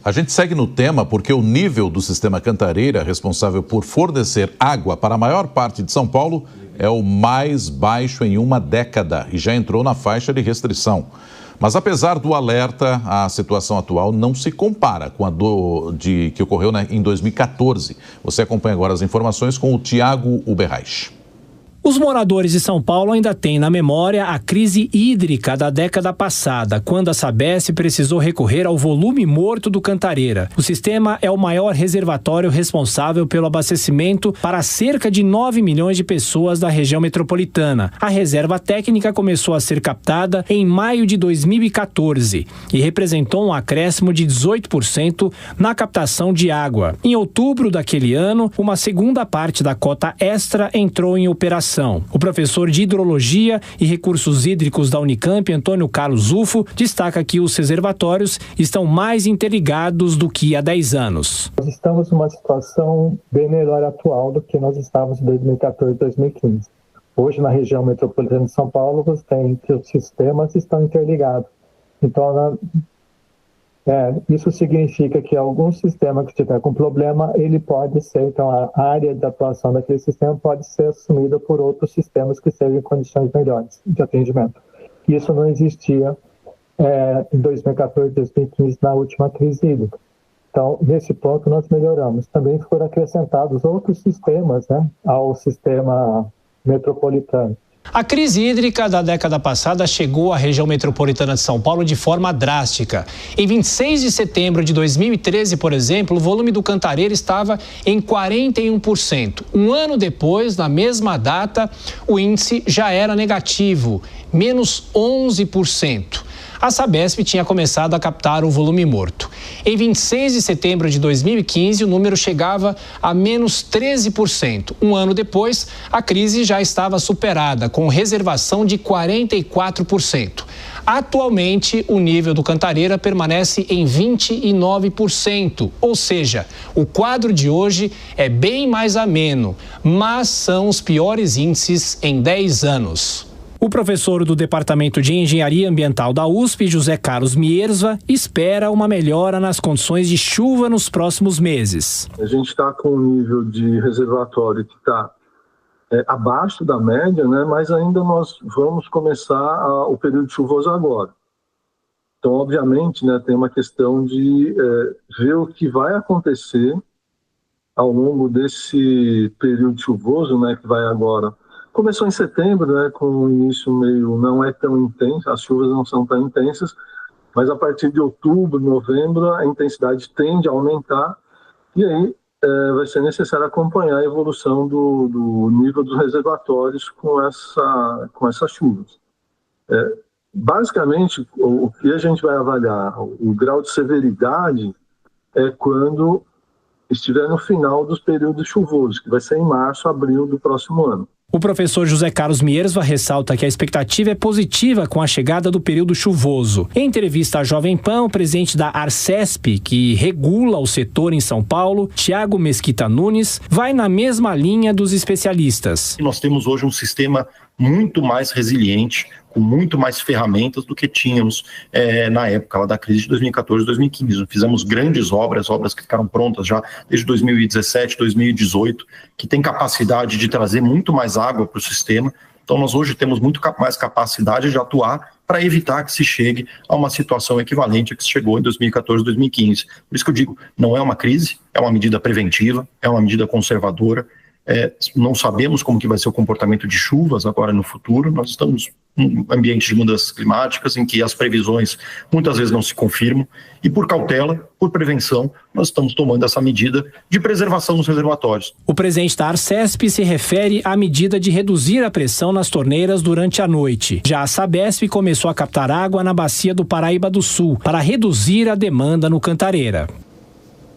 A gente segue no tema porque o nível do sistema Cantareira, responsável por fornecer água para a maior parte de São Paulo, é o mais baixo em uma década e já entrou na faixa de restrição. Mas apesar do alerta, a situação atual não se compara com a que ocorreu em 2014. Você acompanha agora as informações com o Tiago Uberreich. Os moradores de São Paulo ainda têm na memória a crise hídrica da década passada, quando a Sabesp precisou recorrer ao volume morto do Cantareira. O sistema é o maior reservatório responsável pelo abastecimento para cerca de 9 milhões de pessoas da região metropolitana. A reserva técnica começou a ser captada em maio de 2014 e representou um acréscimo de 18% na captação de água. Em outubro daquele ano, uma segunda parte da cota extra entrou em operação. O professor de Hidrologia e Recursos Hídricos da Unicamp, Antônio Carlos Ufo, destaca que os reservatórios estão mais interligados do que há 10 anos. Nós estamos numa situação bem melhor atual do que nós estávamos em 2014 e 2015. Hoje, na região metropolitana de São Paulo, você tem que os sistemas estão interligados. Então, isso significa que algum sistema que estiver com problema, ele pode ser, então a área de atuação daquele sistema pode ser assumida por outros sistemas que sejam em condições melhores de atendimento. Isso não existia em 2014, 2015, na última crise hídrica. Então, nesse ponto, nós melhoramos. Também foram acrescentados outros sistemas, ao sistema metropolitano. A crise hídrica da década passada chegou à região metropolitana de São Paulo de forma drástica. Em 26 de setembro de 2013, por exemplo, o volume do Cantareira estava em 41%. Um ano depois, na mesma data, o índice já era negativo, menos 11%. A Sabesp tinha começado a captar o volume morto. Em 26 de setembro de 2015, o número chegava a menos 13%. Um ano depois, a crise já estava superada, com reservação de 44%. Atualmente, o nível do Cantareira permanece em 29%, ou seja, o quadro de hoje é bem mais ameno, mas são os piores índices em 10 anos. O professor do Departamento de Engenharia Ambiental da USP, José Carlos Miersva, espera uma melhora nas condições de chuva nos próximos meses. A gente está com um nível de reservatório que está abaixo da média, mas ainda nós vamos começar o período chuvoso agora. Então, obviamente, tem uma questão de ver o que vai acontecer ao longo desse período chuvoso, que vai agora. Começou em setembro, com o início meio não é tão intenso, as chuvas não são tão intensas, mas a partir de outubro, novembro, a intensidade tende a aumentar e aí vai ser necessário acompanhar a evolução do nível dos reservatórios com essas chuvas. Basicamente, o que a gente vai avaliar, o grau de severidade, é quando estiver no final dos períodos chuvosos, que vai ser em março, abril do próximo ano. O professor José Carlos Miersva ressalta que a expectativa é positiva com a chegada do período chuvoso. Em entrevista à Jovem Pan, o presidente da Arcesp, que regula o setor em São Paulo, Tiago Mesquita Nunes, vai na mesma linha dos especialistas. Nós temos hoje um sistema muito mais resiliente, com muito mais ferramentas do que tínhamos na época lá da crise de 2014 e 2015. Fizemos grandes obras que ficaram prontas já desde 2017, 2018, que tem capacidade de trazer muito mais água para o sistema. Então nós hoje temos muito mais capacidade de atuar para evitar que se chegue a uma situação equivalente a que se chegou em 2014 e 2015. Por isso que eu digo, não é uma crise, é uma medida preventiva, é uma medida conservadora. Não sabemos como que vai ser o comportamento de chuvas agora no futuro. Nós estamos num ambiente de mudanças climáticas em que as previsões muitas vezes não se confirmam e por cautela, por prevenção, nós estamos tomando essa medida de preservação dos reservatórios. O presidente da Arcesp se refere à medida de reduzir a pressão nas torneiras durante a noite. Já a Sabesp começou a captar água na bacia do Paraíba do Sul para reduzir a demanda no Cantareira.